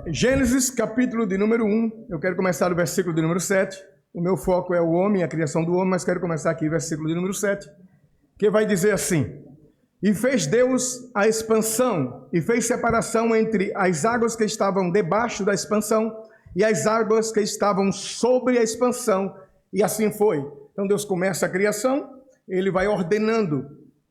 Gênesis, capítulo de número 1, eu quero começar do versículo de número 7. O meu foco é o homem, a criação do homem, mas quero começar aqui, versículo de número 7, que vai dizer assim: E fez Deus a expansão, e fez separação entre as águas que estavam debaixo da expansão e as águas que estavam sobre a expansão, e assim foi. Então Deus começa a criação, Ele vai ordenando,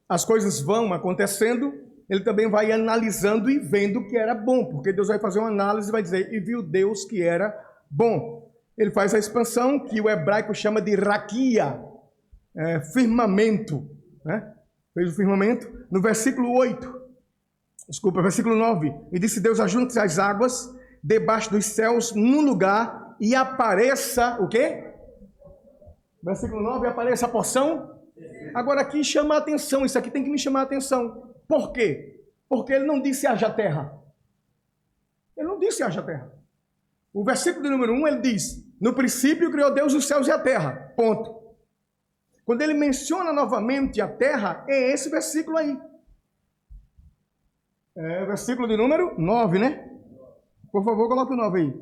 as coisas vão acontecendo, Ele também vai analisando e vendo que era bom, porque Deus vai fazer uma análise e vai dizer, e viu Deus que era bom. Ele faz a expansão, que o hebraico chama de raquia, firmamento, né? Fez o firmamento. No versículo 9, e disse Deus, ajunte as águas debaixo dos céus num lugar e apareça, o quê? Versículo 9, apareça a porção. Agora aqui chama a atenção, isso aqui tem que me chamar a atenção. Por quê? Porque ele não disse haja terra. Ele não disse haja terra. O versículo de número 1, ele diz, no princípio criou Deus os céus e a terra, ponto. Quando ele menciona novamente a terra, é esse versículo aí. É o versículo de número 9, né? Por favor, coloque o 9 aí.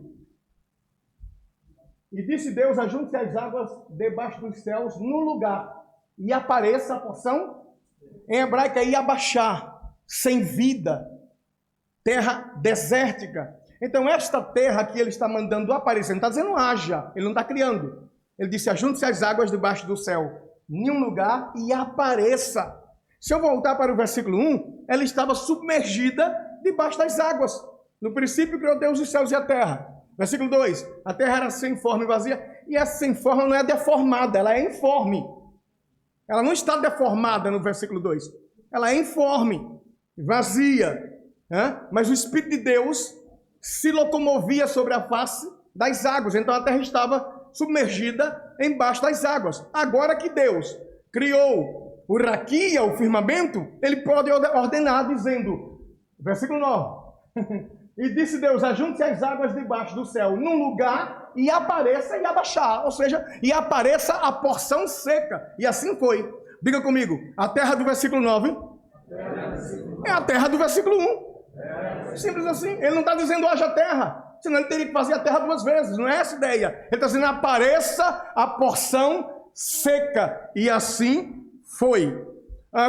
E disse Deus, ajunte as águas debaixo dos céus num lugar, e apareça a porção, em hebraico é Yabashá, sem vida, terra desértica. Então esta terra que ele está mandando aparecer, não está dizendo haja, ele não está criando. Ele disse, ajunte as águas debaixo do céu, em um lugar, e apareça. Se eu voltar para o versículo 1, ela estava submergida debaixo das águas. No princípio criou Deus os céus e a terra. Versículo 2, a terra era sem forma e vazia, e essa sem forma não é deformada, ela é informe. Ela não está deformada no versículo 2, ela é informe, vazia, né? Mas o Espírito de Deus se locomovia sobre a face das águas, então a terra estava submergida embaixo das águas. Agora que Deus criou o raquia, o firmamento, ele pode ordenar dizendo, versículo 9, e disse Deus, ajunte as águas debaixo do céu num lugar e apareça e abaixar, ou seja, e apareça a porção seca, e assim foi. Diga comigo, a terra do versículo 9 é a terra do versículo 1, simples assim. Ele não está dizendo haja terra, senão ele teria que fazer a terra duas vezes, não é essa a ideia. Ele está dizendo apareça a porção seca, e assim foi.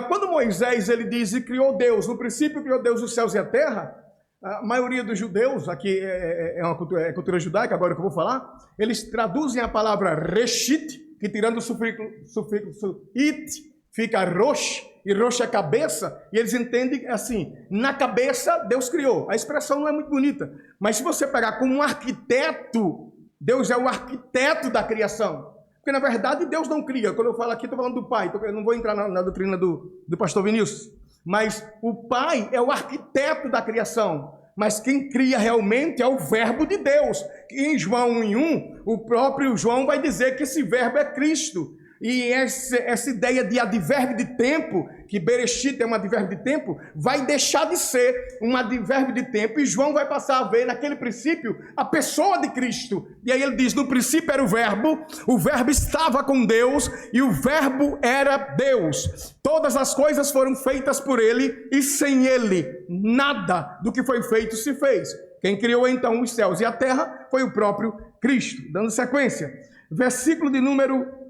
Quando Moisés ele diz, e criou Deus, no princípio criou Deus os céus e a terra, a maioria dos judeus, aqui é cultura judaica, agora que eu vou falar, eles traduzem a palavra reshit, que tirando o sufixo it, fica rosh, e rosh é cabeça, e eles entendem assim, na cabeça Deus criou. A expressão não é muito bonita, mas se você pegar como um arquiteto, Deus é o arquiteto da criação. Porque na verdade Deus não cria. Quando eu falo aqui, estou falando do Pai, eu não vou entrar na doutrina do pastor Vinícius. Mas o Pai é o arquiteto da criação, mas quem cria realmente é o verbo de Deus. Em João 1:1, o próprio João vai dizer que esse verbo é Cristo. E essa ideia de advérbio de tempo, que Bereshit é um advérbio de tempo, vai deixar de ser um advérbio de tempo, e João vai passar a ver naquele princípio a pessoa de Cristo. E aí ele diz, no princípio era o verbo estava com Deus, e o verbo era Deus. Todas as coisas foram feitas por ele, e sem ele nada do que foi feito se fez. Quem criou então os céus e a terra foi o próprio Cristo. Dando sequência, versículo de número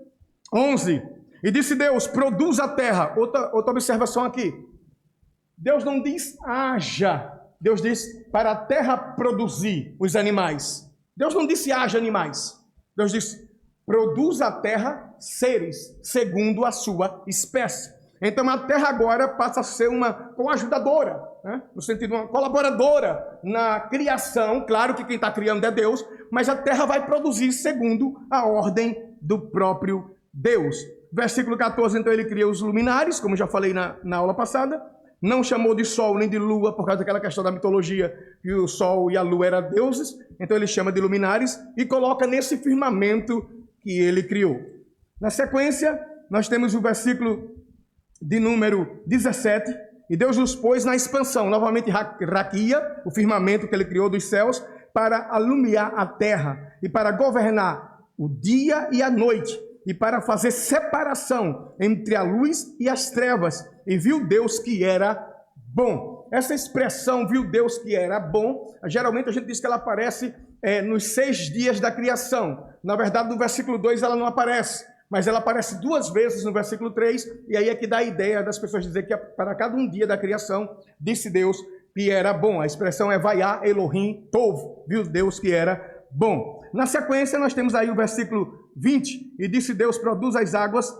11, e disse Deus, produz a terra. Outra observação aqui, Deus não diz haja, Deus diz para a terra produzir os animais. Deus não disse haja animais, Deus disse produz a terra seres segundo a sua espécie. Então a terra agora passa a ser uma coajudadora, né? No sentido de uma colaboradora na criação. Claro que quem está criando é Deus, mas a terra vai produzir segundo a ordem do próprio Deus. Versículo 14, então ele cria os luminares, como já falei na aula passada, não chamou de sol nem de lua, por causa daquela questão da mitologia, que o sol e a lua eram deuses, então ele chama de luminares, e coloca nesse firmamento que ele criou. Na sequência, nós temos o versículo de número 17, e Deus nos pôs na expansão, novamente raquia, o firmamento que ele criou dos céus, para alumiar a terra, e para governar o dia e a noite, e para fazer separação entre a luz e as trevas, e viu Deus que era bom. essa expressão, viu Deus que era bom, geralmente a gente diz que ela aparece nos 6 dias da criação. Na verdade, no versículo 2 ela não aparece, mas ela aparece 2 vezes no versículo 3, e aí é que dá a ideia das pessoas dizer que para cada um dia da criação, disse Deus que era bom. A expressão é Vaiá Elohim Tov, viu Deus que era bom. Na sequência, nós temos aí o versículo 20, e disse Deus, produza as águas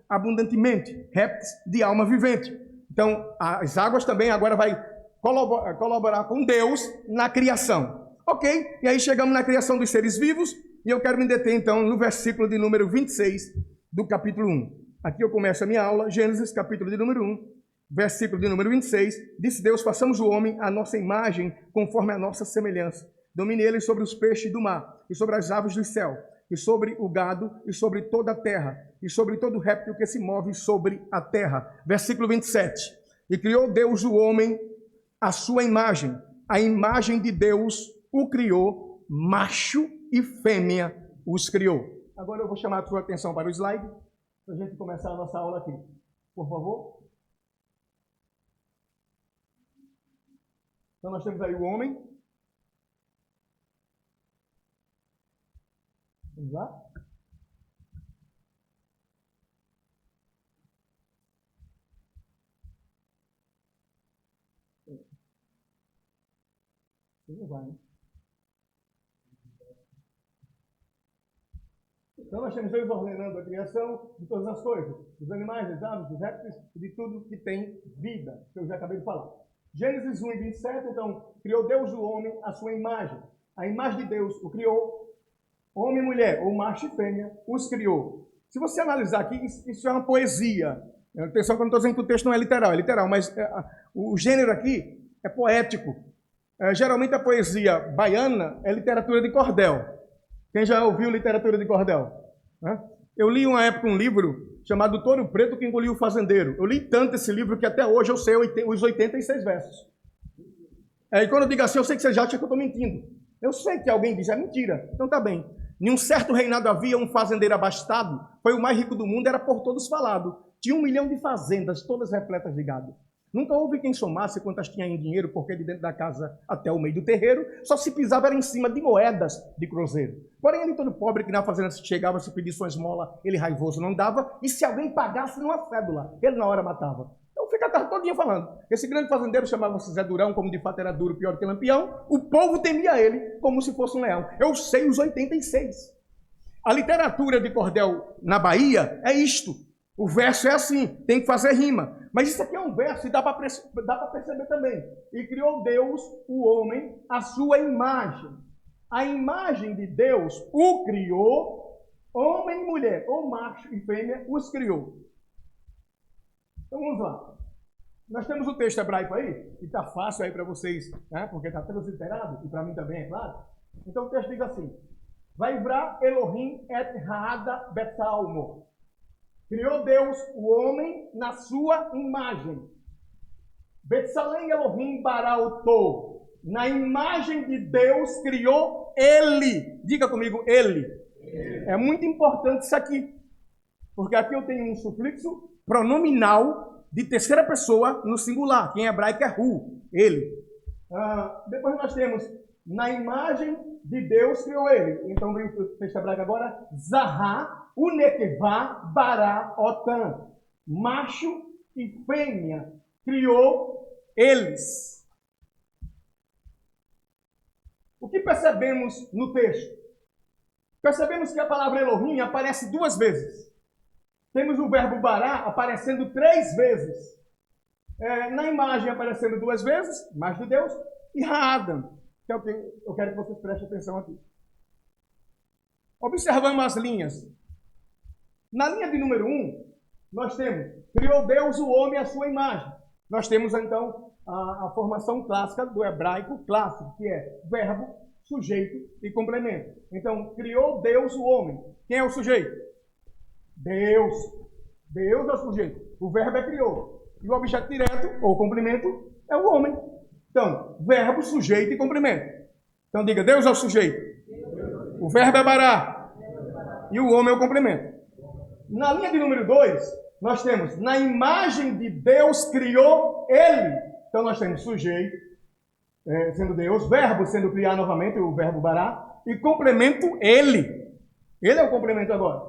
abundantemente, répteis de alma vivente. Então, as águas também agora vai colaborar com Deus na criação. Ok? E aí chegamos na criação dos seres vivos, e eu quero me deter então no versículo de número 26 do capítulo 1. Aqui eu começo a minha aula, Gênesis, capítulo de número 1. Versículo de número 26, disse Deus, façamos o homem à nossa imagem, conforme a nossa semelhança. Domine ele sobre os peixes do mar, e sobre as aves do céu, e sobre o gado, e sobre toda a terra, e sobre todo réptil que se move sobre a terra. Versículo 27, e criou Deus o homem à sua imagem, a imagem de Deus o criou, macho e fêmea os criou. Agora eu vou chamar a sua atenção para o slide, para a gente começar a nossa aula aqui. Por favor. Então nós temos aí o homem. Vamos lá? Não vai, né? Então nós temos Deus ordenando a criação de todas as coisas, dos animais, das aves, dos répteis, de tudo que tem vida, que eu já acabei de falar. Gênesis 1 e 27, então, criou Deus o homem à sua imagem. A imagem de Deus o criou, homem e mulher, ou macho e fêmea, os criou. Se você analisar aqui, isso é uma poesia. Atenção que eu não estou dizendo que o texto não é literal, mas o gênero aqui é poético. Geralmente a poesia baiana é literatura de cordel. Quem já ouviu literatura de cordel? Eu li uma época um livro chamado Touro Preto que engoliu o fazendeiro. Eu li tanto esse livro que até hoje eu sei os 86 versos. E quando eu digo assim, eu sei que você já acha que eu estou mentindo. Eu sei que alguém diz, é mentira. Então tá bem. Em um certo reinado havia um fazendeiro abastado, foi o mais rico do mundo, era por todos falado. Tinha 1 milhão de fazendas, todas repletas de gado. Nunca houve quem somasse quantas tinha em dinheiro, porque de dentro da casa até o meio do terreiro, só se pisava era em cima de moedas de cruzeiro. Porém, ele todo pobre que na fazenda chegava, se pedisse uma esmola, ele raivoso não dava, e se alguém pagasse numa cédula, ele na hora matava. Então fica a tarde todinha falando. Esse grande fazendeiro chamava-se Zé Durão, como de fato era duro, pior que Lampião, o povo temia ele como se fosse um leão. Eu sei os 86. A literatura de cordel na Bahia é isto. O verso é assim, tem que fazer rima. Mas isso aqui é um verso e dá para perceber também. E criou Deus o homem à sua imagem. A imagem de Deus o criou, homem e mulher, ou macho e fêmea, os criou. Então vamos lá. Nós temos o texto hebraico aí, que está fácil aí para vocês, né? Porque está transliterado, e para mim também, é claro. Então o texto diz assim: Vaivra Elohim et Haada Betalmo. Criou Deus o homem na sua imagem. Betsalem Elohim Barautou. Na imagem de Deus criou ele. Diga comigo, ele. É muito importante isso aqui. Porque aqui eu tenho um sufixo pronominal de terceira pessoa no singular, que em hebraico é hu, ele. Depois nós temos, na imagem de Deus criou ele. Então vem o texto hebraico agora, Zahá, Unekevá, Bará, Otan. Macho e fêmea criou eles. O que percebemos no texto? Percebemos que a palavra Elohim aparece 2 vezes. Temos o verbo bará aparecendo 3 vezes. Na imagem aparecendo 2 vezes, imagem de Deus, e Haadam, que é o que eu quero que vocês prestem atenção aqui. Observamos as linhas. Na linha de número 1, nós temos, criou Deus o homem à sua imagem. Nós temos então a formação clássica do hebraico clássico, que é verbo, sujeito e complemento. Então, criou Deus o homem. Quem é o sujeito? Deus. Deus é o sujeito. O verbo é criou. E o objeto direto, ou complemento, é o homem. Então, verbo, sujeito e complemento. Então, diga, Deus é o sujeito. O verbo é bará. E o homem é o complemento. Na linha de número 2, nós temos, na imagem de Deus criou ele. Então nós temos sujeito, sendo Deus, verbo sendo criar novamente, o verbo bará, e complemento ele. Ele é o complemento agora.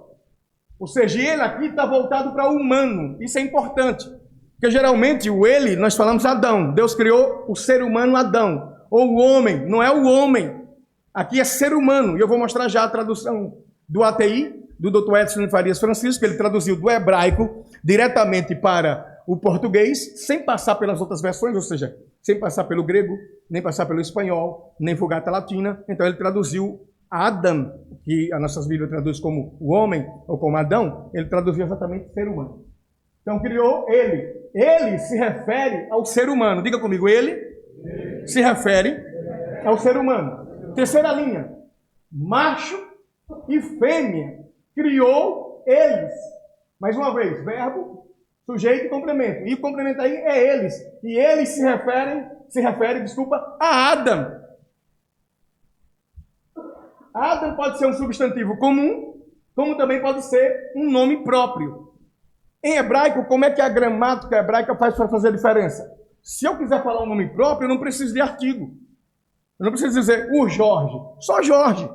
Ou seja, ele aqui está voltado para o humano. Isso é importante. Porque geralmente o ele, nós falamos Adão. Deus criou o ser humano Adão. Ou o homem, não é o homem. Aqui é ser humano. E eu vou mostrar já a tradução do ATI, do Dr. Edson Farias Francisco, que ele traduziu do hebraico diretamente para o português, sem passar pelas outras versões, ou seja, sem passar pelo grego, nem passar pelo espanhol, nem Vulgata Latina. Então ele traduziu Adam, que as nossas Bíblias traduzem como o homem, ou como Adão, ele traduziu exatamente ser humano. Então criou ele. Ele se refere ao ser humano. Diga comigo, ele se refere ao ser humano. Terceira linha, macho e fêmea, criou eles. Mais uma vez, verbo, sujeito e complemento. E o complemento aí é eles. E eles se refere, a Adam. Adam pode ser um substantivo comum, como também pode ser um nome próprio. Em hebraico, como é que a gramática hebraica faz para fazer a diferença? Se eu quiser falar um nome próprio, eu não preciso de artigo. Eu não preciso dizer o Jorge, só Jorge.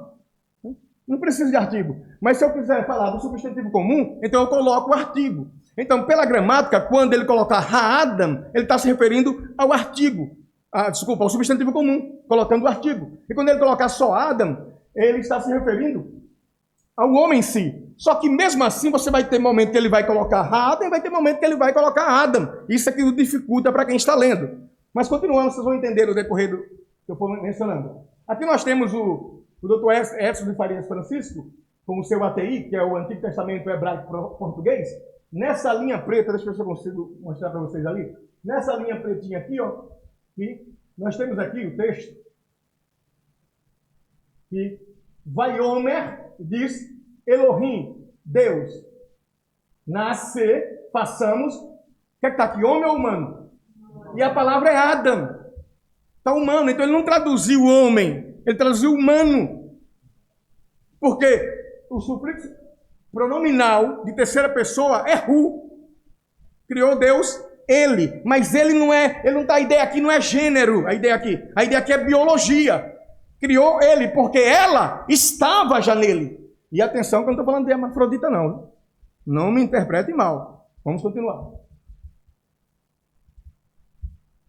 Não preciso de artigo. Mas se eu quiser falar do substantivo comum, então eu coloco o artigo. Então, pela gramática, quando ele colocar Ha'adam, ele está se referindo ao artigo. Ao substantivo comum, colocando o artigo. E quando ele colocar só Adam, ele está se referindo ao homem em si. Só que mesmo assim, você vai ter momento que ele vai colocar Ha'adam e vai ter momento que ele vai colocar Adam. Isso é que o dificulta para quem está lendo. Mas continuando, vocês vão entender o decorrer do que eu estou mencionando. Aqui nós temos o Dr. Edson de Farias Francisco, com o seu ATI, que é o Antigo Testamento Hebraico Português. Nessa linha preta, deixa eu ver se eu consigo mostrar para vocês ali. Nessa linha pretinha aqui, ó, que nós temos aqui o texto que Vaiomer diz Elohim, Deus, nascer, façamos. O que está aqui, homem ou humano? E a palavra é Adam. Está humano, então ele não traduziu homem, ele traduziu humano. Porque o sufixo pronominal de terceira pessoa é hu. Criou Deus, ele. Mas ele não está, a ideia aqui não é gênero, a ideia aqui é biologia. Criou ele, porque ela estava já nele. E atenção que eu não estou falando de hermafrodita não. Não me interprete mal. Vamos continuar.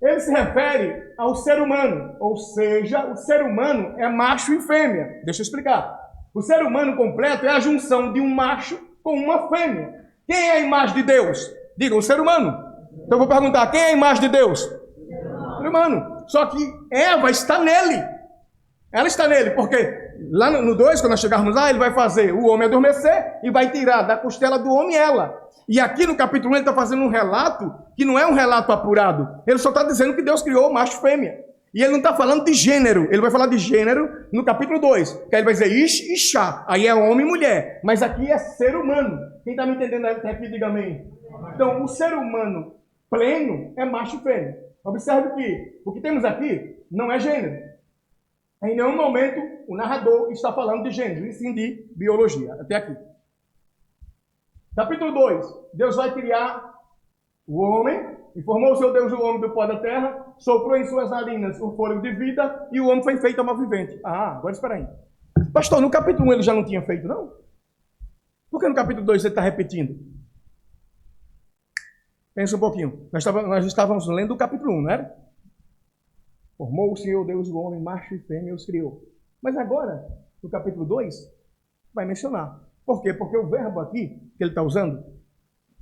Ele se refere ao ser humano, ou seja, o ser humano é macho e fêmea. Deixa eu explicar. O ser humano completo é a junção de um macho com uma fêmea. Quem é a imagem de Deus? Diga, o ser humano. Então eu vou perguntar, quem é a imagem de Deus? O ser humano. Só que Eva está nele. Ela está nele, porque lá no 2, quando nós chegarmos lá, ele vai fazer o homem adormecer e vai tirar da costela do homem ela. E aqui no capítulo 1 ele está fazendo um relato que não é um relato apurado. Ele só está dizendo que Deus criou macho e fêmea. E ele não está falando de gênero. Ele vai falar de gênero no capítulo 2. Que aí ele vai dizer Ish e Shá. Aí é homem e mulher. Mas aqui é ser humano. Quem está me entendendo aqui, diga amém. Então, o ser humano pleno é macho e fêmea. Observe que o que temos aqui não é gênero. Em nenhum momento o narrador está falando de gênero, e sim de biologia. Até aqui. Capítulo 2. Deus vai criar o homem, e formou o seu Deus o homem do pó da terra, soprou em suas narinas o fôlego de vida, e o homem foi feito alma vivente. Agora espera aí. Pastor, no capítulo 1 ele já não tinha feito, não? Por que no capítulo 2 ele está repetindo? Pensa um pouquinho. Nós estávamos lendo o capítulo 1, não era? Formou o Senhor Deus o homem, macho e fêmea os criou. Mas agora, no capítulo 2, vai mencionar. Por quê? Porque o verbo aqui, que ele está usando,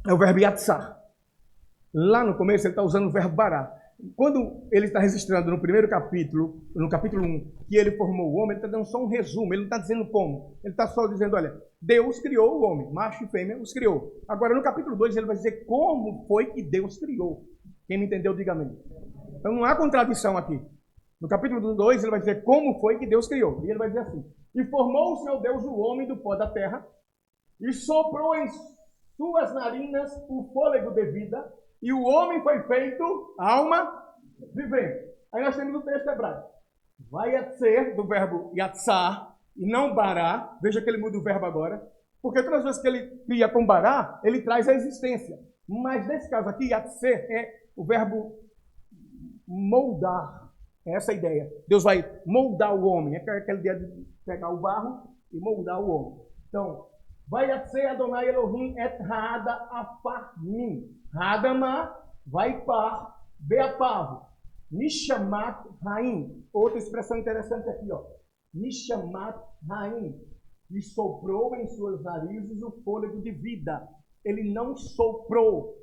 é o verbo yatsar. Lá no começo ele está usando o verbo bará. Quando ele está registrando no primeiro capítulo, no capítulo 1, que ele formou o homem, ele está dando só um resumo, ele não está dizendo como. Ele está só dizendo, olha, Deus criou o homem, macho e fêmea os criou. Agora no capítulo 2 ele vai dizer como foi que Deus criou. Quem me entendeu, diga amém. Então não há contradição aqui. No capítulo 2 ele vai dizer como foi que Deus criou. E ele vai dizer assim, e formou o Senhor Deus o homem do pó da terra, e soprou em suas narinas o fôlego de vida, e o homem foi feito alma vivente. Aí nós temos o texto hebraico. Vai ser do verbo yatsar e não bará. Veja que ele muda o verbo agora. Porque todas as vezes que ele cria com bará, ele traz a existência. Mas nesse caso aqui, yatser é o verbo moldar. É essa a ideia. Deus vai moldar o homem. É aquela ideia de pegar o barro e moldar o homem. Então, vai yatser Adonai Elohim et haada afar mim. Hadama vai par beapav. Nishamat Raim. Outra expressão interessante aqui, ó. Nishamat Raim. E soprou em suas narizes o fôlego de vida. Ele não soprou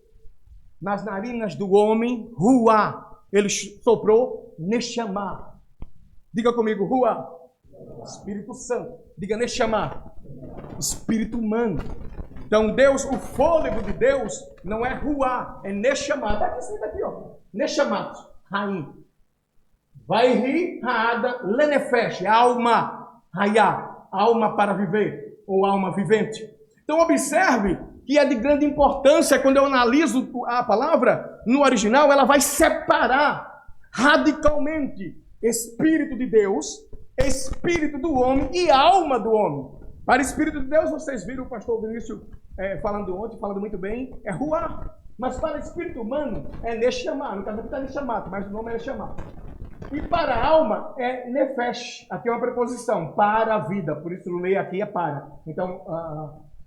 nas narinas do homem ruá. Ele soprou Neshama. Diga comigo, ruá. Espírito Santo. Diga Neshama. Espírito humano. Então Deus, o fôlego de Deus não é ruá, é Neshama. Está aqui escrito aqui, ó. Neshamat. Raim. Vai rir, Haada, Lenefesh, alma, Hayá, alma para viver, ou alma vivente. Então observe que é de grande importância, quando eu analiso a palavra no original, ela vai separar radicalmente Espírito de Deus, Espírito do homem e alma do homem. Para Espírito de Deus, vocês viram o pastor Vinícius falando ontem, falando muito bem, é Ruá. Mas para Espírito humano, é Neshama. No caso aqui está Neshama, mas o nome é Neshama. E para a alma, é Nefesh. Aqui é uma preposição, para a vida. Por isso, o leio aqui é para. Então,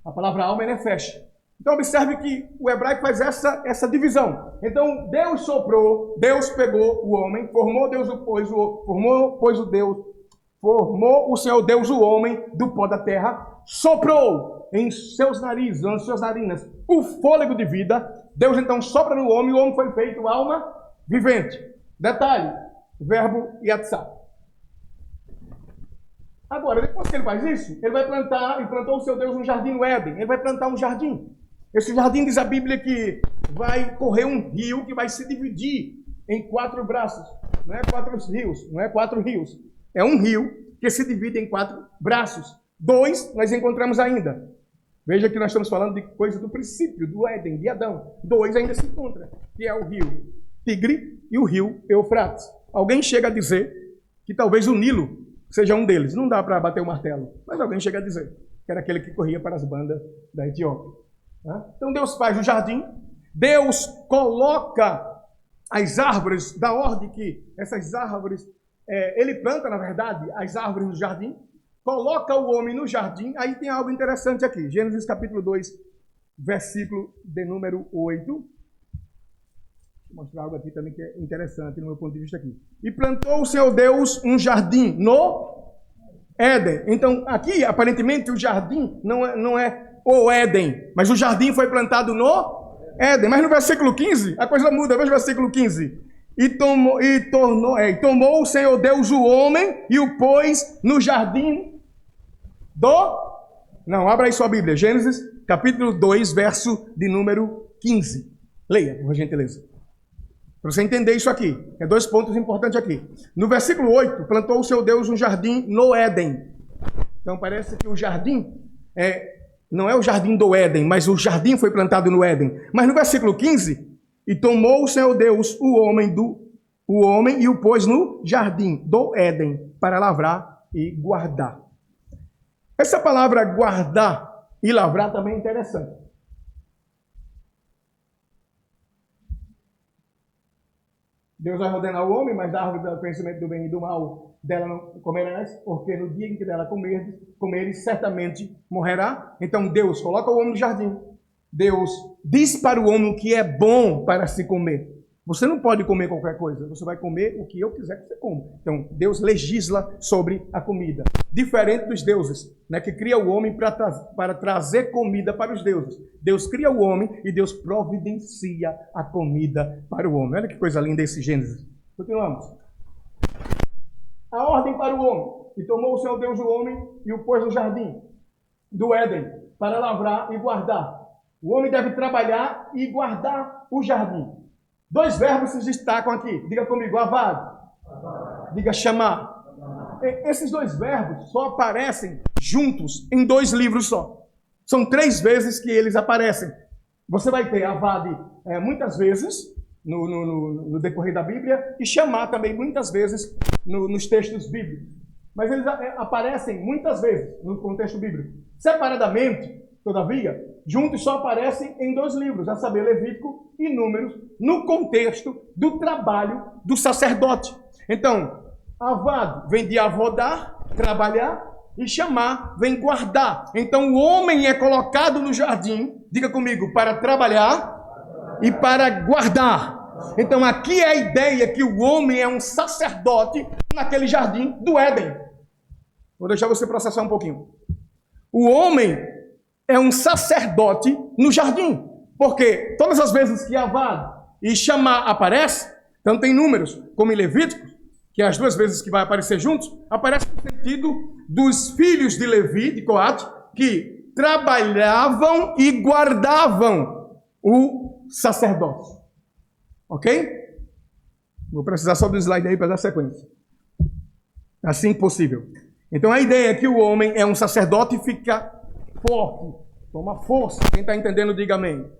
a palavra alma é Nefesh. Então, observe que o hebraico faz essa divisão. Então, Deus soprou, Deus pegou o homem, formou o Senhor Deus o homem do pó da terra, soprou em seus narizes, nas suas narinas, o fôlego de vida. Deus então sopra no homem, e o homem foi feito alma vivente. Detalhe, verbo yatsar. Agora, depois que ele faz isso, ele vai plantar, e plantou o seu Deus um jardim no Éden. Ele vai plantar um jardim. Esse jardim, diz a Bíblia, que vai correr um rio que vai se dividir em 4 braços. Não é 4 rios, não é 4 rios. É um rio que se divide em 4 braços. 2 nós encontramos ainda. Veja que nós estamos falando de coisa do princípio, do Éden, de Adão. 2 ainda se encontra, que é o rio Tigre e o rio Eufrates. Alguém chega a dizer que talvez o Nilo seja um deles. Não dá para bater o martelo, mas alguém chega a dizer que era aquele que corria para as bandas da Etiópia. Então Deus faz o jardim, Deus coloca as árvores, da ordem que essas árvores, ele planta, na verdade, as árvores no jardim, coloca o homem no jardim. Aí tem algo interessante aqui, Gênesis capítulo 2, versículo de número 8. Vou mostrar algo aqui também que é interessante no meu ponto de vista aqui. E plantou o Senhor Deus um jardim no Éden. Então aqui, aparentemente, o jardim não é o Éden, mas o jardim foi plantado no Éden. Mas no versículo 15, a coisa muda. Veja o versículo 15. E tomou o Senhor Deus o homem e o pôs no jardim Não, abra aí sua Bíblia. Gênesis, capítulo 2, verso de número 15. Leia, por gentileza. Para você entender isso aqui. É 2 pontos importantes aqui. No versículo 8, plantou o seu Deus um jardim no Éden. Então parece que o jardim não é o jardim do Éden, mas o jardim foi plantado no Éden. Mas no versículo 15, e tomou o Senhor Deus o homem e o pôs no jardim do Éden para lavrar e guardar. Essa palavra guardar e lavrar também é interessante. Deus vai ordenar o homem, mas da árvore do conhecimento do bem e do mal dela não comerás, porque no dia em que dela comeres, certamente morrerá. Então Deus coloca o homem no jardim. Deus diz para o homem o que é bom para se comer. Você não pode comer qualquer coisa, você vai comer o que eu quiser que você coma. Então, Deus legisla sobre a comida. Diferente dos deuses, que cria o homem para trazer comida para os deuses. Deus cria o homem e Deus providencia a comida para o homem. Olha que coisa linda esse Gênesis. Continuamos. A ordem para o homem. E tomou o Senhor Deus o homem e o pôs no jardim do Éden para lavrar e guardar. O homem deve trabalhar e guardar o jardim. 2 verbos se destacam aqui. Diga comigo, avad. Diga chamar. Esses 2 verbos só aparecem juntos em 2 livros só. São 3 vezes que eles aparecem. Você vai ter avad muitas vezes no decorrer da Bíblia e chamar também muitas vezes nos textos bíblicos. Mas eles aparecem muitas vezes no contexto bíblico. Separadamente, todavia, juntos só aparecem em 2 livros, a saber, Levítico e Números, no contexto do trabalho do sacerdote. Então, avad vem de avodar, trabalhar, e chamar vem guardar. Então, o homem é colocado no jardim, diga comigo, para trabalhar e para guardar. Então, aqui é a ideia que o homem é um sacerdote naquele jardim do Éden. Vou deixar você processar um pouquinho. O homem é um sacerdote no jardim, porque todas as vezes que Avad e chamar aparece, tanto em Números como em Levítico, que é as 2 vezes que vai aparecer juntos, aparece no sentido dos filhos de Levi, de Coate, que trabalhavam e guardavam o sacerdócio. Ok? Vou precisar só do slide aí para dar sequência. Assim que possível. Então a ideia é que o homem é um sacerdote e fica forte, toma força. Quem está entendendo, diga amém.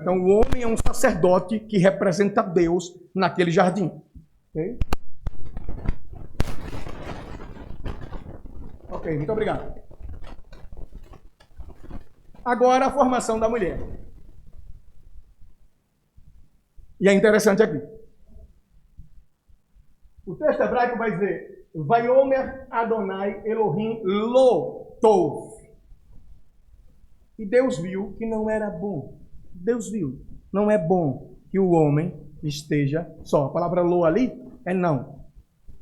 Então o homem é um sacerdote que representa Deus naquele jardim. Ok? Ok, muito obrigado. Agora a formação da mulher. E é interessante aqui. O texto hebraico vai dizer: Vaiomer Adonai Elohim Lo Tov. E Deus viu que não era bom. Deus viu. Não é bom que o homem esteja só. A palavra lo ali é não.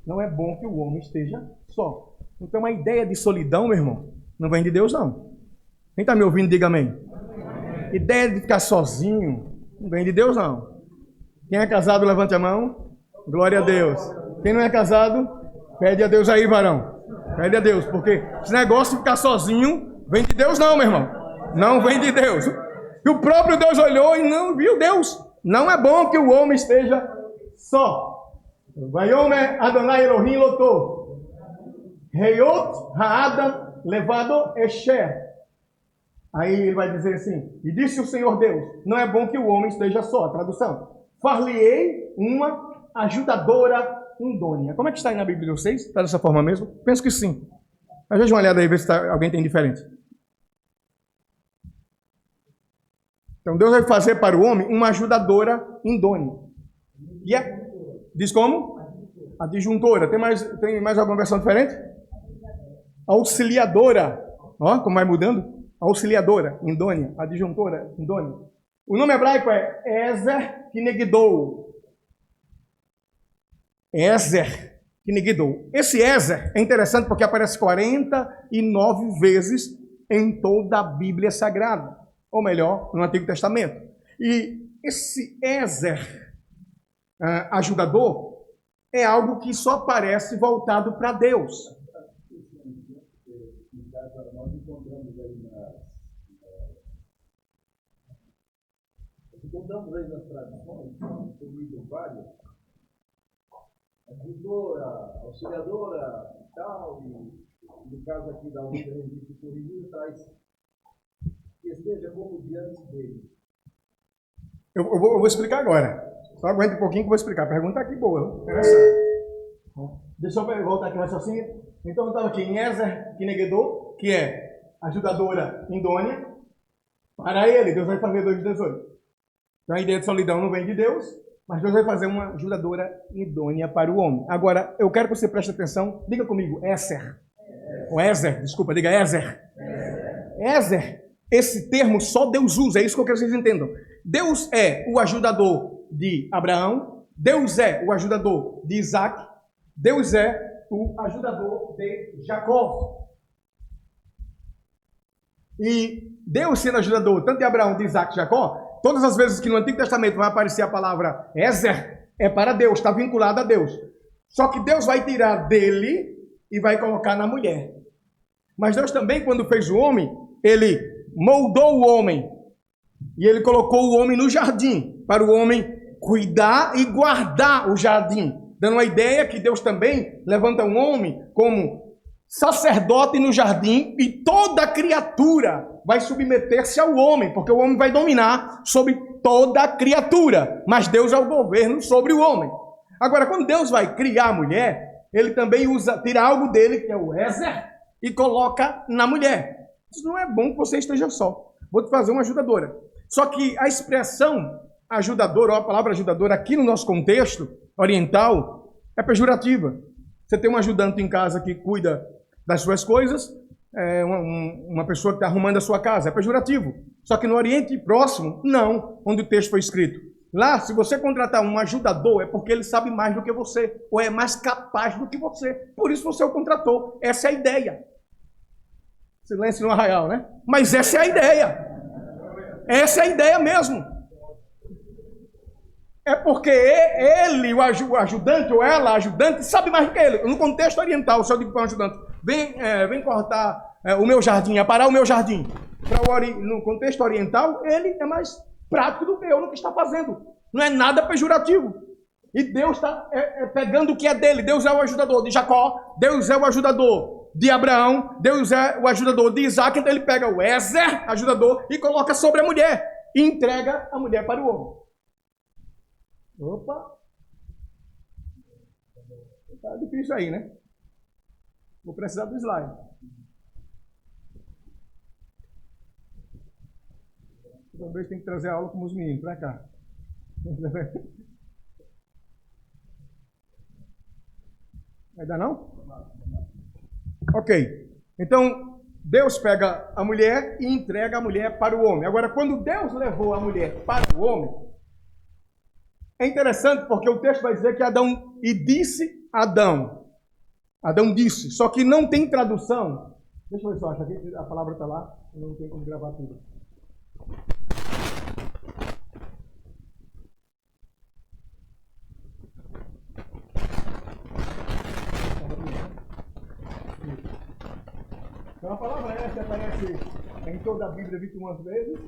Não é bom que o homem esteja só. Então a ideia de solidão, meu irmão, não vem de Deus, não. Quem está me ouvindo, diga amém. Ideia de ficar sozinho, não vem de Deus, não. Quem é casado, levante a mão. Glória a Deus. Quem não é casado, pede a Deus aí, varão. Pede a Deus, porque esse negócio de ficar sozinho, vem de Deus, não, meu irmão. Não vem de Deus. E o próprio Deus olhou e não viu Deus. Não é bom que o homem esteja só. Vaiomer Adonai Elohim Lotov. Heiot Ha'adam levado Esher. Aí ele vai dizer assim: e disse o Senhor Deus, não é bom que o homem esteja só. A tradução: far-lhe-ei uma ajudadora idônea. Como é que está aí na Bíblia de vocês? Está dessa forma mesmo? Penso que sim. Mas veja uma olhada aí, ver se alguém tem diferente. Então Deus vai fazer para o homem uma ajudadora idônea. E é, diz como? Adjuntora. Tem mais alguma versão diferente? Auxiliadora. Ó, como vai mudando? Auxiliadora, idônea. Adjuntora, idônea. O nome hebraico é Ezer Kinegdou. Ezer Kinegdou. Esse Ezer é interessante porque aparece 49 vezes em toda a Bíblia Sagrada. Ou melhor, no Antigo Testamento. E esse Ezer, ajudador, é algo que só aparece voltado para Deus. Nós encontramos aí nas tradições, tem várias, ajudadora, auxiliadora e tal, e no caso aqui da outra revista corrigida, traz que esteja como diante dele. Eu vou explicar agora. Só aguenta um pouquinho que eu vou explicar. Pergunta aqui boa, interessante. Deixa eu voltar aqui no raciocínio. Então eu estava aqui em Ezer Kinegdou, que é ajudadora idônea. Para ele, Deus vai fazer 2:18. Então a ideia de solidão não vem de Deus, mas Deus vai fazer uma ajudadora idônea para o homem. Agora, eu quero que você preste atenção. Diga comigo, Ezer. Ou Ezer, desculpa, diga Ezer. Ezer, esse termo só Deus usa, é isso que eu quero que vocês entendam. Deus é o ajudador de Abraão, Deus é o ajudador de Isaac, Deus é o ajudador de Jacó. E Deus sendo ajudador tanto de Abraão, de Isaac e Jacó, todas as vezes que no Antigo Testamento vai aparecer a palavra Ezer, é para Deus, está vinculado a Deus. Só que Deus vai tirar dele e vai colocar na mulher. Mas Deus também, quando fez o homem, ele moldou o homem. E ele colocou o homem no jardim, para o homem cuidar e guardar o jardim. Dando a ideia que Deus também levanta um homem como sacerdote no jardim e toda criatura vai submeter-se ao homem, porque o homem vai dominar sobre toda a criatura, mas Deus é o governo sobre o homem. Agora, quando Deus vai criar a mulher, ele também tira algo dele, que é o Ezer, e coloca na mulher. Isso não é bom que você esteja só. Vou te fazer uma ajudadora. Só que a expressão ajudadora, ou a palavra ajudadora, aqui no nosso contexto oriental, é pejorativa. Você tem um ajudante em casa que cuida das suas coisas, uma pessoa que está arrumando a sua casa, é pejorativo. Só que no Oriente Próximo, não, onde o texto foi escrito. Lá, se você contratar um ajudador, é porque ele sabe mais do que você, ou é mais capaz do que você. Por isso você o contratou. Essa é a ideia. Silêncio no arraial, né? Mas essa é a ideia. Essa é a ideia mesmo. É porque ele, o ajudante, ou ela, a ajudante, sabe mais do que ele. No contexto oriental, se eu digo para um ajudante, vem cortar o meu jardim, aparar o meu jardim. No contexto oriental, ele é mais prático do que eu no que está fazendo. Não é nada pejorativo. E Deus está pegando o que é dele. Deus é o ajudador de Jacó, Deus é o ajudador de Abraão, Deus é o ajudador de Isaac. Então ele pega o Ezer, ajudador, e coloca sobre a mulher. E entrega a mulher para o homem. Opa! Tá difícil aí, né? Vou precisar do slide. Talvez tem que trazer a aula com os meninos para cá. Vai dar não? Ok. Então, Deus pega a mulher e entrega a mulher para o homem. Agora, quando Deus levou a mulher para o homem, é interessante porque o texto vai dizer que Adão, e disse Adão. Adão disse, só que não tem tradução. Deixa eu ver só, aqui a palavra está lá, eu não tenho como gravar tudo. Então a palavra essa aparece em toda a Bíblia 21 vezes,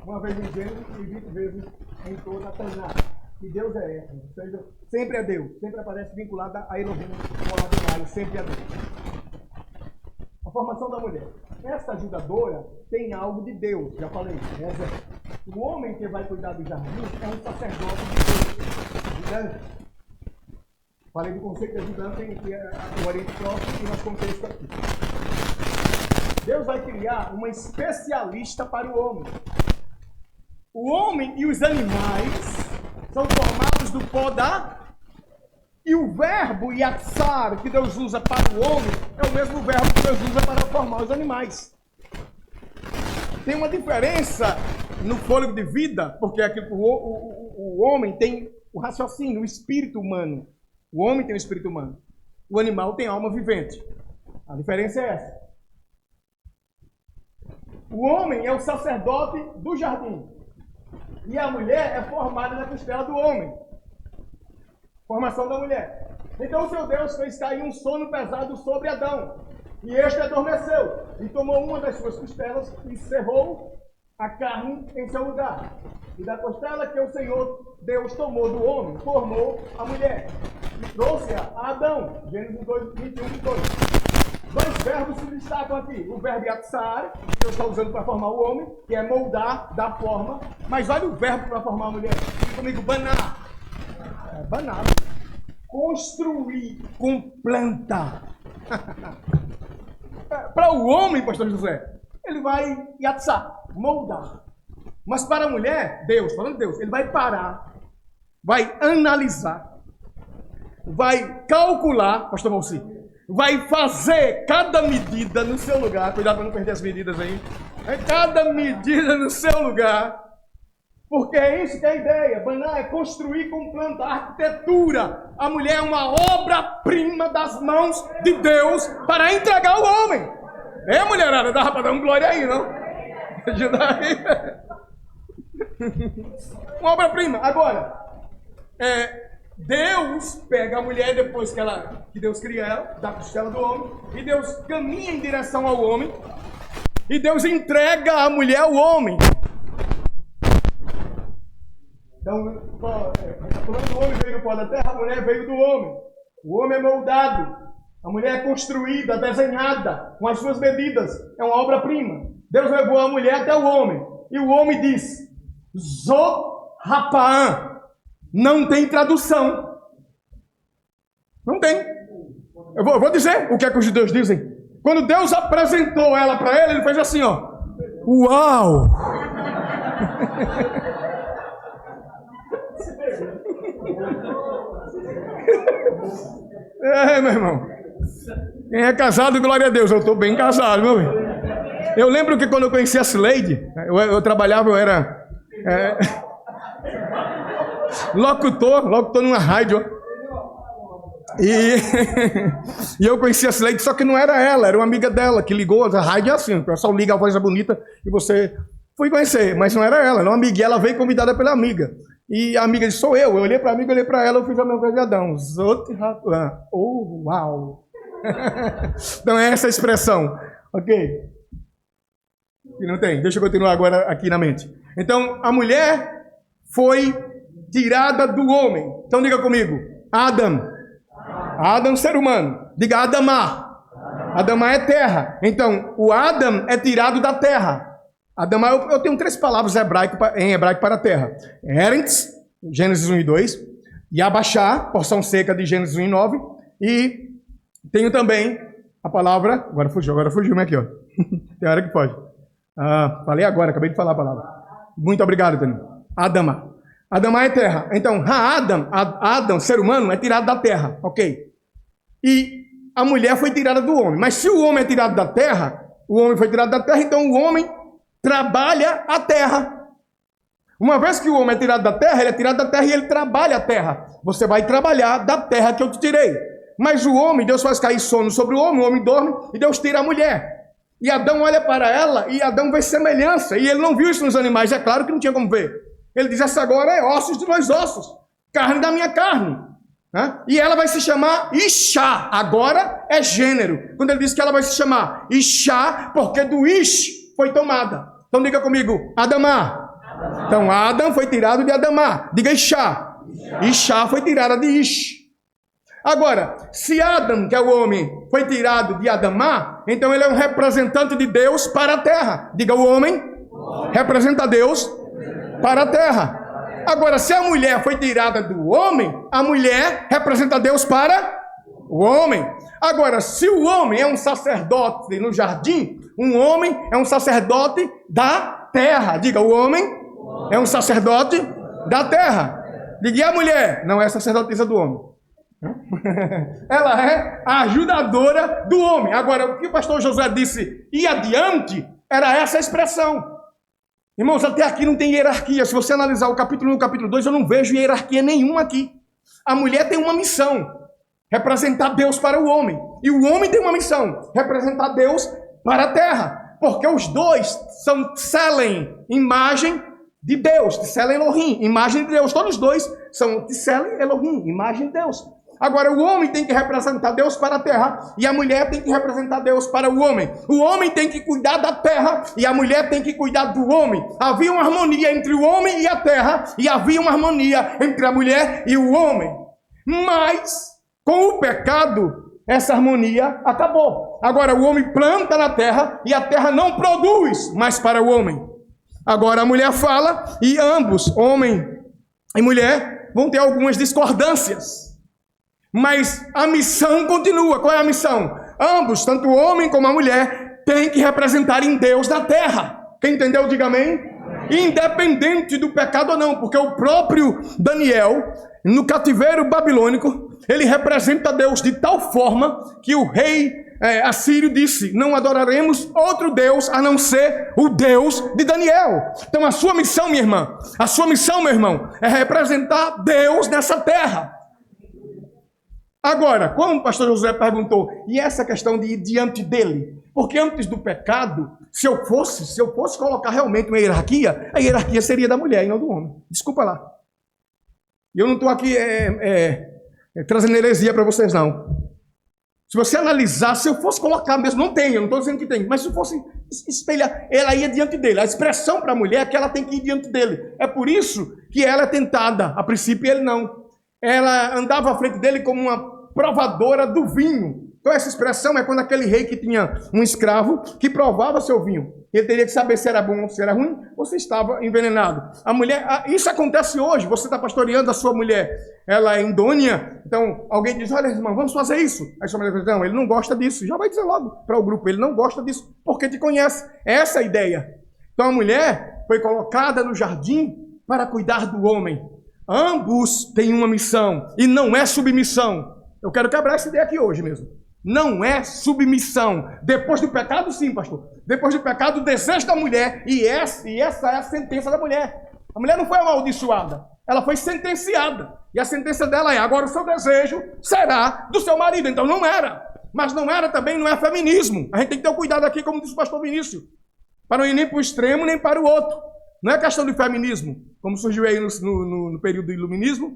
uma vez em Gênesis e 20 vezes em toda a Tanakh. E Deus é eterno, ou seja, sempre é Deus, sempre aparece vinculado a Elohim, ou a Adonai, sempre é Deus. A formação da mulher. Essa ajudadora tem algo de Deus, já falei. O homem que vai cuidar do jardim é um sacerdote de Deus, ajudante. Falei do conceito de ajudante que é o Oriente Próximo e nosso contexto aqui. Deus vai criar uma especialista para o homem. O homem e os animais são formados do pó da... E o verbo yatsar que Deus usa para o homem é o mesmo verbo que Deus usa para formar os animais. Tem uma diferença no fôlego de vida, porque aqui o homem tem o raciocínio, o espírito humano. O homem tem o espírito humano. O animal tem alma vivente. A diferença é essa. O homem é o sacerdote do jardim. E a mulher é formada na costela do homem. Formação da mulher. Então o seu Deus fez cair um sono pesado sobre Adão. E este adormeceu. E tomou uma das suas costelas e cerrou a carne em seu lugar. E da costela que o Senhor Deus tomou do homem, formou a mulher. E trouxe-a a Adão. Gênesis 2, 21 e 2. Dois verbos se destacam aqui. O verbo yatsar, que Deus está usando para formar o homem, que é moldar, dar forma. Mas olha o verbo para formar a mulher. Diga comigo, banar. Banar. Construir com planta. Para o homem, pastor José, ele vai yatsar, moldar. Mas para a mulher, Deus, falando de Deus, ele vai parar, vai analisar, vai calcular, pastor Valci, vai fazer cada medida no seu lugar. Cuidado para não perder as medidas aí. Cada medida no seu lugar. Porque é isso que é a ideia. Baná é construir com planta, arquitetura. A mulher é uma obra-prima das mãos de Deus para entregar ao homem. Mulherada, dá para dar um glória aí, não? Ajuda aí. Uma obra-prima. Agora, Deus pega a mulher depois que Deus cria ela, da costela do homem, e Deus caminha em direção ao homem, e Deus entrega a mulher ao homem. Então, o homem veio do pó da terra, a mulher veio do homem. O homem é moldado, a mulher é construída, desenhada, com as suas medidas. É uma obra-prima. Deus levou a mulher até o homem, e o homem disse, Zohapaam. Não tem tradução. Não tem. Eu vou dizer o que é que os judeus dizem. Quando Deus apresentou ela para ele, ele fez assim, ó. Uau! Meu irmão. Quem é casado, glória a Deus. Eu estou bem casado, meu irmão. Eu lembro que quando eu conheci a Cileide, eu trabalhava, eu era locutor numa rádio. E eu conheci a Cileide, só que não era ela, era uma amiga dela que ligou. A rádio é assim, o pessoal liga, a voz é bonita e você foi conhecer, mas não era ela, era uma amiga. E ela veio convidada pela amiga. E a amiga disse, sou eu. Eu olhei para a amiga, olhei para ela, eu fiz a minha coisa de Adão. Oh, uau! Então é essa expressão, ok? E não tem, deixa eu continuar agora aqui na mente. Então, a mulher foi tirada do homem. Então diga comigo, Adão, ser humano. Diga Adamá. Adamá é terra. Então, o Adam é tirado da terra. Adamá, eu tenho 3 palavras em hebraico para terra. Eretz, Gênesis 1 e 2. Yabashá, porção seca de Gênesis 1 e 9. E tenho também a palavra... Agora fugiu aqui, ó. Tem hora que pode. Falei agora, acabei de falar a palavra. Muito obrigado, Tânia. Adamá. Adamá é terra. Então, Adão, ser humano, é tirado da terra. Ok. E a mulher foi tirada do homem. Mas se o homem é tirado da terra, o homem foi tirado da terra, então o homem trabalha a terra. Uma vez que o homem é tirado da terra, ele é tirado da terra e ele trabalha a terra. Você vai trabalhar da terra que eu te tirei. Mas o homem, Deus faz cair sono sobre o homem dorme e Deus tira a mulher. E Adão olha para ela e Adão vê semelhança. E ele não viu isso nos animais, é claro que não tinha como ver. Ele diz, essa agora é ossos de meus ossos, carne da minha carne. E ela vai se chamar Ixá, agora é gênero. Quando ele diz que ela vai se chamar Ixá, porque do Ish foi tomada. Então diga comigo, Adamá. Então Adão foi tirado de Adamá. Diga Ixá. Ixá foi tirada de Ish. Agora, se Adão, que é o homem, foi tirado de Adamá, então ele é um representante de Deus para a terra. Diga, o homem representa Deus para a terra. Agora, se a mulher foi tirada do homem, a mulher representa Deus para o homem. Agora, se o homem é um sacerdote no jardim, um homem é um sacerdote da terra. Diga, o homem é um sacerdote da terra. Diga, e a mulher? Não é sacerdotisa do homem. Ela é a ajudadora do homem. Agora, o que o pastor Josué disse e adiante, era essa expressão. Irmãos, até aqui não tem hierarquia. Se você analisar o capítulo 1 e o capítulo 2, eu não vejo hierarquia nenhuma aqui. A mulher tem uma missão, representar Deus para o homem. E o homem tem uma missão, representar Deus para a terra. Porque os dois são Tselem, imagem de Deus. Tselem Elohim, imagem de Deus. Todos os dois são Tselem Elohim, imagem de Deus. Agora, o homem tem que representar Deus para a terra e a mulher tem que representar Deus para o homem. O homem tem que cuidar da terra e a mulher tem que cuidar do homem. Havia uma harmonia entre o homem e a terra e havia uma harmonia entre a mulher e o homem. Mas, com o pecado, essa harmonia acabou. Agora, o homem planta na terra e a terra não produz mais para o homem. Agora, a mulher fala e ambos, homem e mulher, vão ter algumas discordâncias. Mas a missão continua. Qual é a missão? Ambos, tanto o homem como a mulher, têm que representar em Deus na terra. Quem entendeu, diga amém. Independente do pecado ou não, porque o próprio Daniel, no cativeiro babilônico, ele representa Deus de tal forma que o rei assírio disse, não adoraremos outro Deus a não ser o Deus de Daniel. Então a sua missão, minha irmã, a sua missão, meu irmão, é representar Deus nessa terra. Agora, como o pastor José perguntou, e essa questão de ir diante dele? Porque antes do pecado, se eu fosse colocar realmente uma hierarquia, a hierarquia seria da mulher e não do homem. Desculpa lá. E eu não estou aqui trazendo heresia para vocês, não. Se você analisar, se eu fosse colocar mesmo, não tem, eu não estou dizendo que tem, mas se eu fosse espelhar, ela ia diante dele. A expressão para a mulher é que ela tem que ir diante dele. É por isso que ela é tentada, a princípio ele não. Ela andava à frente dele como uma provadora do vinho. Então essa expressão é quando aquele rei que tinha um escravo que provava seu vinho. Ele teria que saber se era bom ou se era ruim, ou se estava envenenado. A mulher, isso acontece hoje, você está pastoreando a sua mulher, ela é indônia, então alguém diz, olha irmão, vamos fazer isso. Aí sua mulher diz, não, ele não gosta disso. Já vai dizer logo para o grupo, ele não gosta disso, porque te conhece. Essa é a ideia. Então a mulher foi colocada no jardim para cuidar do homem. Ambos têm uma missão, e não é submissão. Eu quero quebrar essa ideia aqui hoje mesmo. Não é submissão. Depois do pecado, sim, pastor. Depois do pecado, o desejo da mulher, e essa é a sentença da mulher. A mulher não foi amaldiçoada, ela foi sentenciada. E a sentença dela é, agora o seu desejo será do seu marido. Então não era. Mas não era também, não é feminismo. A gente tem que ter um cuidado aqui, como disse o pastor Vinícius, para não ir nem para o extremo, nem para o outro. Não é questão de feminismo, como surgiu aí no período do iluminismo,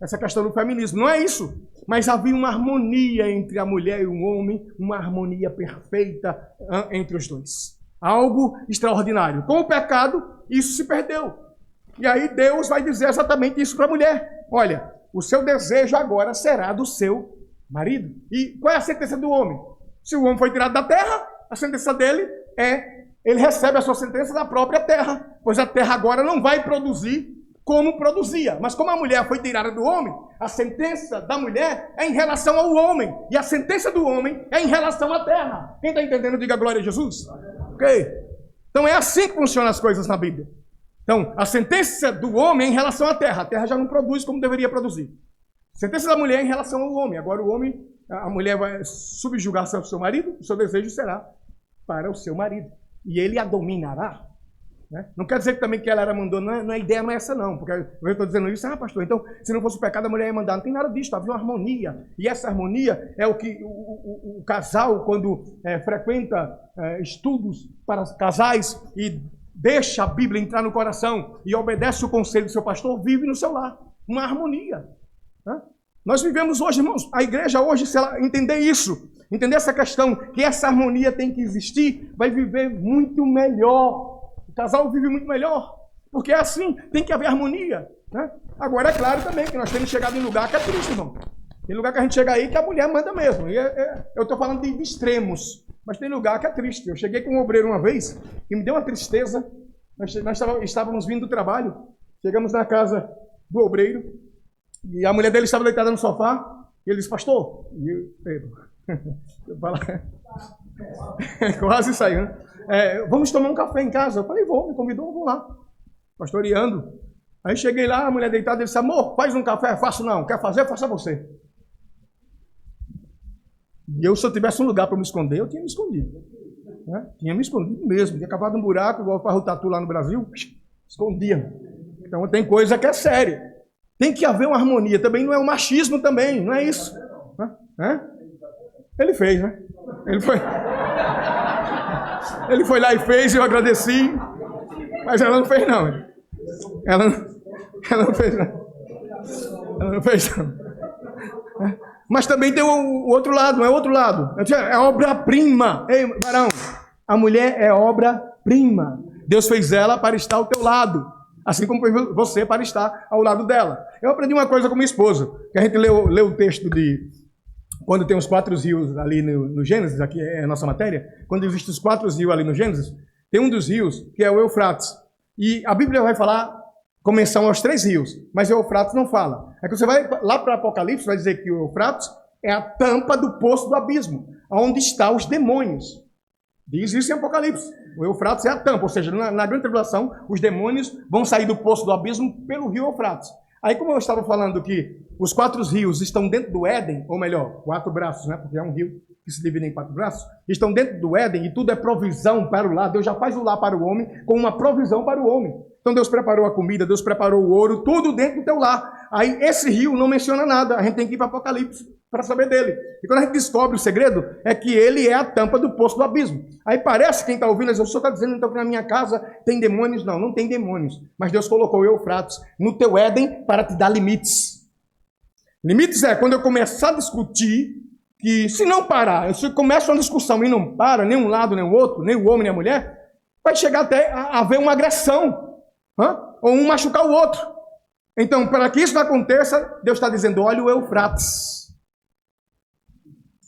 essa questão do feminismo. Não é isso. Mas havia uma harmonia entre a mulher e o homem, uma harmonia perfeita entre os dois. Algo extraordinário. Com o pecado, isso se perdeu. E aí Deus vai dizer exatamente isso para a mulher. Olha, o seu desejo agora será do seu marido. E qual é a sentença do homem? Se o homem foi tirado da terra, a sentença dele é, ele recebe a sua sentença da própria terra. Pois a terra agora não vai produzir como produzia. Mas como a mulher foi tirada do homem, a sentença da mulher é em relação ao homem. E a sentença do homem é em relação à terra. Quem está entendendo, diga glória a Jesus. Ok? Então é assim que funcionam as coisas na Bíblia. Então, a sentença do homem é em relação à terra. A terra já não produz como deveria produzir. A sentença da mulher é em relação ao homem. Agora o homem, a mulher vai subjugar seu marido, o seu desejo será para o seu marido. E ele a dominará. Né? Não quer dizer também que ela era mandona, a ideia não é essa não, porque eu estou dizendo isso, pastor, então se não fosse o pecado a mulher ia mandar, não tem nada disso, havia uma harmonia, e essa harmonia é o que o casal quando frequenta estudos para casais e deixa a Bíblia entrar no coração e obedece o conselho do seu pastor, vive no seu lar, uma harmonia. Né? Nós vivemos hoje, irmãos, a igreja hoje, se ela entender isso, entender essa questão, que essa harmonia tem que existir, vai viver muito melhor. O casal vive muito melhor, porque é assim, tem que haver harmonia. Né? Agora, é claro também que nós temos chegado em lugar que é triste, irmão. Tem lugar que a gente chega aí que a mulher manda mesmo. E eu estou falando de extremos, mas tem lugar que é triste. Eu cheguei com um obreiro uma vez e me deu uma tristeza. Nós estávamos vindo do trabalho, chegamos na casa do obreiro e a mulher dele estava deitada no sofá e ele disse, pastor, e eu falo, quase saiu, né? Vamos tomar um café em casa. Eu falei, vou, me convidou, vou lá. Pastoreando. Aí cheguei lá, a mulher deitada, ele disse, amor, faz um café. Faço não, quer fazer, faça você. E eu, se eu tivesse um lugar para me esconder, eu tinha me escondido. Né? Tinha me escondido mesmo. Tinha cavado um buraco, igual para o tatu lá no Brasil, escondia. Então tem coisa que é séria. Tem que haver uma harmonia. Também não é um machismo também, não é isso. Ele fez, né? Ele foi lá e fez, eu agradeci, mas ela não fez não. Ela não fez não. Ela não fez não. Mas também tem o outro lado, não é o outro lado. É obra-prima. Ei, varão, a mulher é obra-prima. Deus fez ela para estar ao teu lado, assim como fez você para estar ao lado dela. Eu aprendi uma coisa com minha esposa, que a gente leu o texto de... Quando tem os 4 rios ali no Gênesis, aqui é a nossa matéria, quando existem os 4 rios ali no Gênesis, tem um dos rios que é o Eufrates. E a Bíblia vai falar com menção aos 3 rios, mas o Eufrates não fala. É que você vai lá para Apocalipse, vai dizer que o Eufrates é a tampa do poço do abismo, onde estão os demônios. Diz isso em Apocalipse. O Eufrates é a tampa, ou seja, na grande tribulação, os demônios vão sair do poço do abismo pelo rio Eufrates. Aí, como eu estava falando que os 4 rios estão dentro do Éden, ou melhor, 4 braços, né? Porque é um rio que se divide em 4 braços, estão dentro do Éden e tudo é provisão para o lar. Deus já faz o lar para o homem com uma provisão para o homem. Então Deus preparou a comida, Deus preparou o ouro, tudo dentro do teu lar. Aí esse rio não menciona nada, a gente tem que ir para Apocalipse para saber dele. E quando a gente descobre o segredo, é que ele é a tampa do poço do abismo. Aí parece, quem está ouvindo, o senhor está dizendo então que na minha casa tem demônios? Não, não tem demônios. Mas Deus colocou o Eufrates no teu Éden para te dar limites. Limites é quando eu começar a discutir, que se não parar, se começa uma discussão e não para, nem um lado nem o outro, nem o homem nem a mulher, vai chegar até a haver uma agressão, ou um machucar o outro. Então, para que isso não aconteça, Deus está dizendo, olha o Eufrates.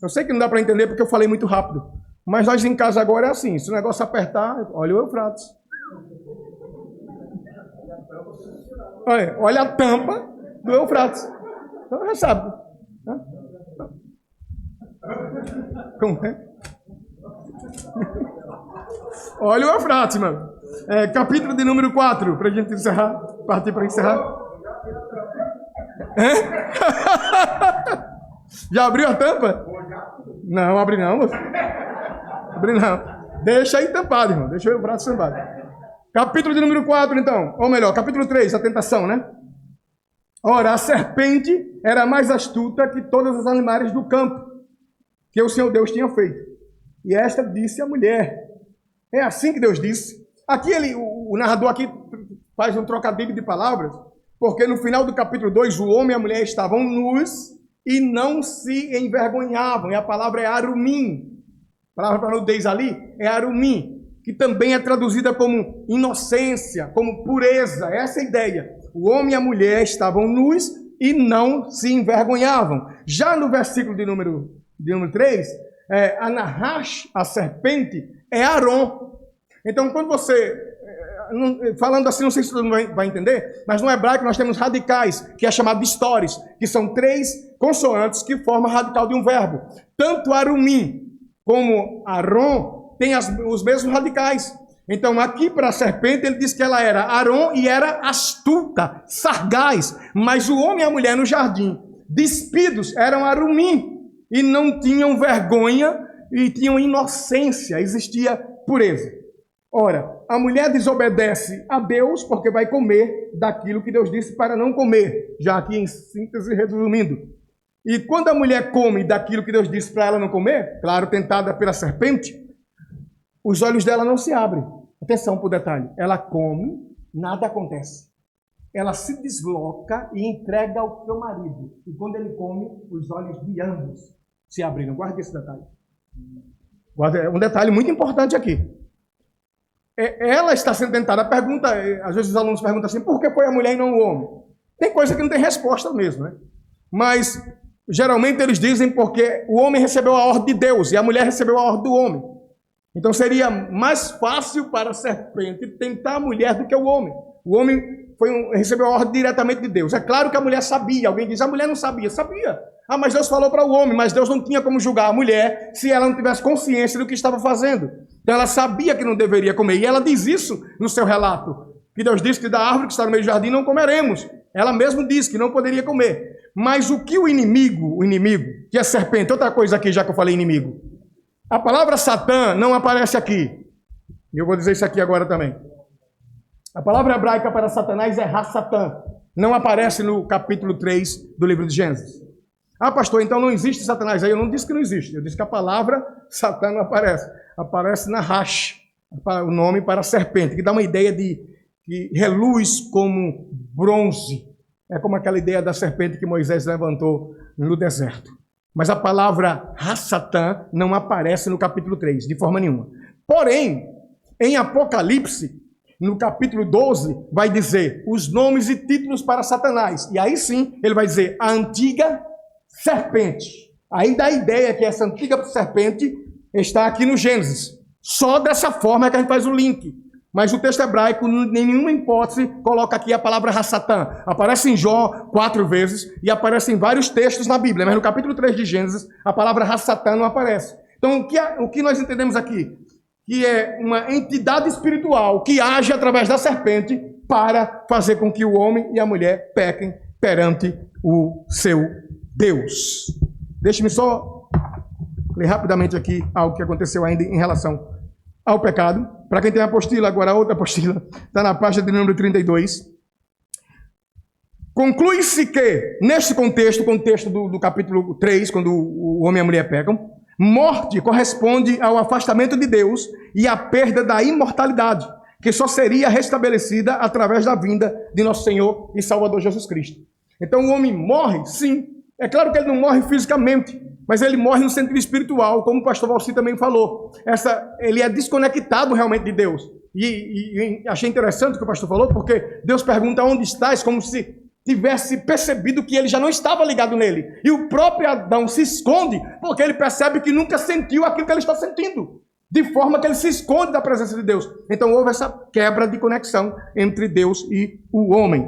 Eu sei que não dá para entender porque eu falei muito rápido. Mas nós em casa agora é assim. Se o negócio apertar, olha o Eufrates. Olha a tampa do Eufrates. Então já sabe. Como é? Olha o Eufrates, mano. Capítulo de número 4, para a gente encerrar. Partir para encerrar. Já abriu a tampa? Não, abre não, moço. Abre não. Deixa aí tampado, irmão. Deixa o Eufrates tampado. Capítulo de número 4, então. Ou melhor, capítulo 3, a tentação, né? Ora, a serpente era mais astuta que todas as animais do campo que o Senhor Deus tinha feito. E esta disse à mulher. É assim que Deus disse. Aqui o narrador aqui faz um trocadilho de palavras, porque no final do capítulo 2, o homem e a mulher estavam nus e não se envergonhavam. E a palavra é arumim. A palavra para nudez ali é arumim, que também é traduzida como inocência, como pureza. Essa é a ideia. O homem e a mulher estavam nus e não se envergonhavam. Já no versículo de número 3, a Nahash, a serpente, é Aron. Então, quando você, falando assim, não sei se todo mundo vai entender, mas no hebraico nós temos radicais, que é chamado de stores, que são 3 consoantes que formam a radical de um verbo. Tanto Arumim como Aron têm os mesmos radicais. Então, aqui para a serpente, ele diz que ela era Aron e era astuta, sagaz. Mas o homem e a mulher no jardim, despidos, eram Arumim e não tinham vergonha e tinham inocência, existia pureza. Ora, a mulher desobedece a Deus porque vai comer daquilo que Deus disse para não comer, já aqui em síntese resumindo. E quando a mulher come daquilo que Deus disse para ela não comer, claro, tentada pela serpente, os olhos dela não se abrem. Atenção para o detalhe. Ela come, nada acontece. Ela se desloca e entrega ao seu marido. E quando ele come, os olhos de ambos se abriram. Guarde esse detalhe. Guarde, um detalhe muito importante aqui. Ela está sendo tentada. Pergunta, às vezes os alunos perguntam assim, por que foi a mulher e não o homem? Tem coisa que não tem resposta mesmo, né? Mas, geralmente eles dizem porque o homem recebeu a ordem de Deus e a mulher recebeu a ordem do homem. Então seria mais fácil para a serpente tentar a mulher do que o homem. O homem recebeu a ordem diretamente de Deus. É claro que a mulher sabia. Alguém diz, a mulher não sabia. Sabia. Ah, mas Deus falou para o homem, mas Deus não tinha como julgar a mulher se ela não tivesse consciência do que estava fazendo. Então ela sabia que não deveria comer. E ela diz isso no seu relato. Que Deus disse que da árvore que está no meio do jardim não comeremos. Ela mesma disse que não poderia comer. Mas o que o inimigo, que é serpente, outra coisa aqui já que eu falei inimigo. A palavra Satã não aparece aqui. E eu vou dizer isso aqui agora também. A palavra hebraica para Satanás é Ha-Satã. Não aparece no capítulo 3 do livro de Gênesis. Ah, pastor, então não existe Satanás aí. Eu não disse que não existe. Eu disse que a palavra Satã não aparece. Aparece na Nahash, o nome para a serpente, que dá uma ideia de que reluz como bronze. É como aquela ideia da serpente que Moisés levantou no deserto. Mas a palavra Ha-Satã não aparece no capítulo 3, de forma nenhuma. Porém, em Apocalipse, no capítulo 12, vai dizer os nomes e títulos para Satanás. E aí sim, ele vai dizer a antiga serpente. Aí dá a ideia que essa antiga serpente está aqui no Gênesis. Só dessa forma é que a gente faz o link. Mas o texto hebraico, em nenhuma hipótese, coloca aqui a palavra Ha-Satã. Aparece em Jó 4 vezes e aparece em vários textos na Bíblia. Mas no capítulo 3 de Gênesis, a palavra Ha-Satã não aparece. Então, o que nós entendemos aqui? Que é uma entidade espiritual que age através da serpente para fazer com que o homem e a mulher pequem perante o seu Deus. Deixe-me só ler rapidamente aqui algo que aconteceu ainda em relação ao pecado. Para quem tem a apostila, agora a outra apostila está na página de número 32. Conclui-se que, neste contexto do capítulo 3, quando o homem e a mulher pecam, morte corresponde ao afastamento de Deus e à perda da imortalidade, que só seria restabelecida através da vinda de nosso Senhor e Salvador Jesus Cristo. Então o homem morre, sim. É claro que ele não morre fisicamente, mas ele morre no sentido espiritual, como o pastor Valci também falou. Ele é desconectado realmente de Deus. E achei interessante o que o pastor falou, porque Deus pergunta onde estás, como se tivesse percebido que ele já não estava ligado nele. E o próprio Adão se esconde porque ele percebe que nunca sentiu aquilo que ele está sentindo. De forma que ele se esconde da presença de Deus. Então houve essa quebra de conexão entre Deus e o homem.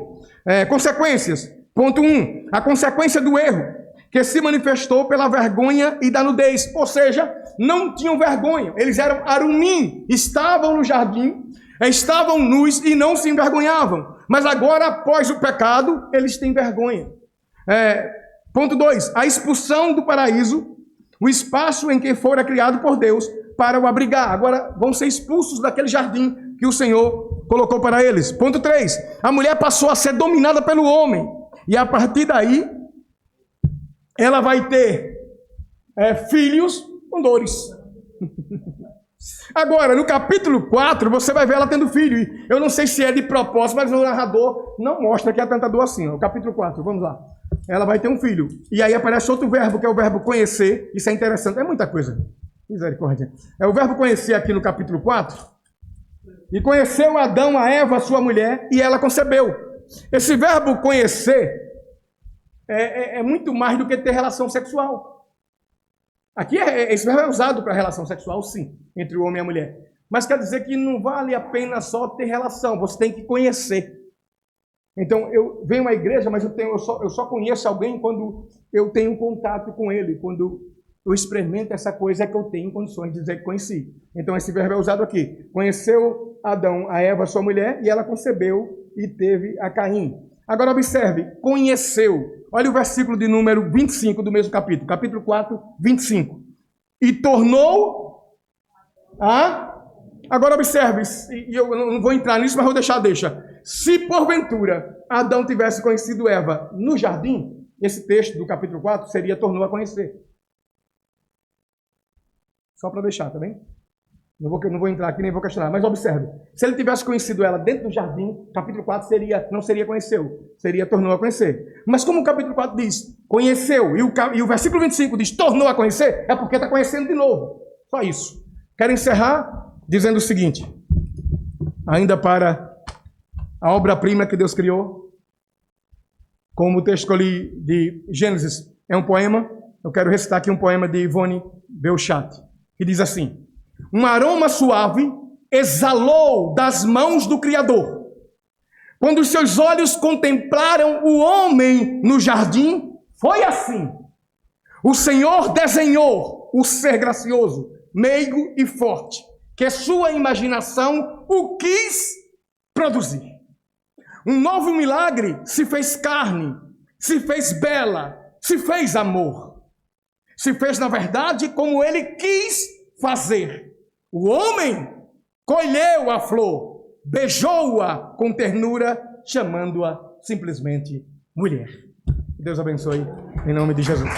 Consequências. Ponto 1. A consequência do erro, que se manifestou pela vergonha e da nudez. Ou seja, não tinham vergonha. Eles eram arumim, estavam no jardim, estavam nus e não se envergonhavam. Mas agora, após o pecado, eles têm vergonha. Ponto 2. A expulsão do paraíso, o espaço em que fora criado por Deus para o abrigar. Agora vão ser expulsos daquele jardim que o Senhor colocou para eles. Ponto 3. A mulher passou a ser dominada pelo homem. E a partir daí, ela vai ter filhos com dores. Agora, no capítulo 4, você vai ver ela tendo filho. E eu não sei se é de propósito, mas o narrador não mostra que é tanta dor assim. O capítulo 4, vamos lá. Ela vai ter um filho. E aí aparece outro verbo, que é o verbo conhecer. Isso é interessante, é muita coisa. Misericórdia. É o verbo conhecer aqui no capítulo 4. E conheceu Adão a Eva, sua mulher, e ela concebeu. Esse verbo conhecer é muito mais do que ter relação sexual. Aqui esse verbo é usado para relação sexual, sim, entre o homem e a mulher. Mas quer dizer que não vale a pena só ter relação, você tem que conhecer. Então, eu venho à igreja, mas eu só conheço alguém quando eu tenho contato com ele, quando eu experimento essa coisa que eu tenho condições de dizer que conheci. Então, esse verbo é usado aqui. Conheceu Adão a Eva, sua mulher, e ela concebeu e teve a Caim. Agora, observe, conheceu. Olha o versículo de número 25 do mesmo capítulo. Capítulo 4, 25. E tornou a... Agora, observe, e eu não vou entrar nisso, mas deixa. Se, porventura, Adão tivesse conhecido Eva no jardim, esse texto do capítulo 4 seria tornou a conhecer. Só para deixar, tá bem? Não vou entrar aqui, nem vou questionar, mas observe. Se ele tivesse conhecido ela dentro do jardim, capítulo 4 não seria conheceu, seria tornou a conhecer. Mas como o capítulo 4 diz, conheceu, e o versículo 25 diz, tornou a conhecer, é porque está conhecendo de novo. Só isso. Quero encerrar dizendo o seguinte, ainda para a obra-prima que Deus criou, como o texto que eu li de Gênesis é um poema, eu quero recitar aqui um poema de Ivone Belchat, que diz assim: um aroma suave exalou das mãos do Criador. Quando os seus olhos contemplaram o homem no jardim, foi assim. O Senhor desenhou o ser gracioso, meigo e forte, que sua imaginação o quis produzir. Um novo milagre se fez carne, se fez bela, se fez amor. Se fez, na verdade, como ele quis fazer. O homem colheu a flor, beijou-a com ternura, chamando-a simplesmente mulher. Deus abençoe, em nome de Jesus.